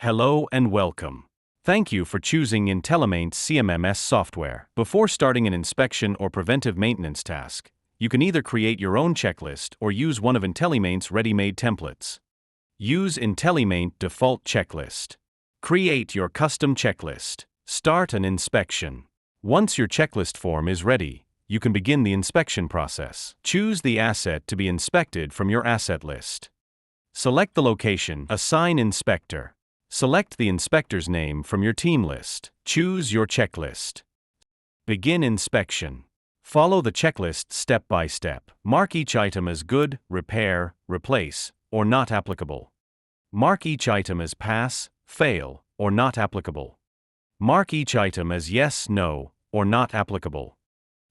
Hello and welcome. Thank you for choosing IntelliMaint CMMS software. Before starting an inspection or preventive maintenance task, you can either create your own checklist or use one of IntelliMaint's ready-made templates. Use IntelliMaint default checklist. Create your custom checklist. Start an inspection. Once your checklist form is ready, you can begin the inspection process. Choose the asset to be inspected from your asset list. Select the location. Assign inspector. Select the inspector's name from your team list. Choose your checklist. Begin inspection. Follow the checklist step by step. Mark each item as good, repair, replace, or not applicable. Mark each item as pass, fail, or not applicable. Mark each item as yes, no, or not applicable.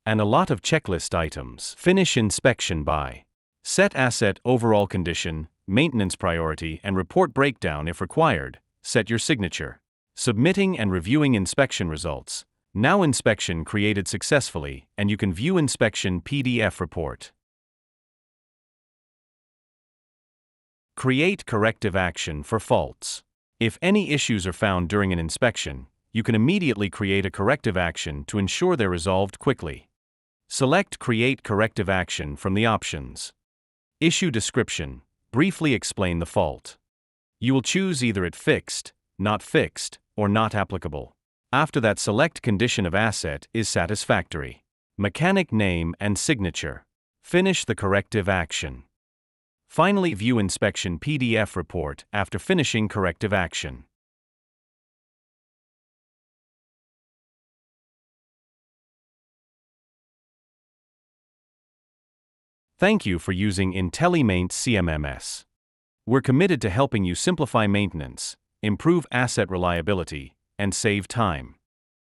And a lot of checklist items. Finish inspection by set asset overall condition, maintenance priority, and report breakdown if required. Set your signature. Submitting and reviewing inspection results. Now inspection created successfully, and you can view inspection PDF report. Create corrective action for faults. If any issues are found during an inspection, you can immediately create a corrective action to ensure they're resolved quickly. Select Create Corrective Action from the options. Issue description. Briefly explain the fault. You will choose either it fixed, not fixed, or not applicable. After that, select condition of asset is satisfactory. Mechanic name and signature. Finish the corrective action. Finally, view inspection PDF report after finishing corrective action. Thank you for using IntelliMaint CMMS. We're committed to helping you simplify maintenance, improve asset reliability, and save time.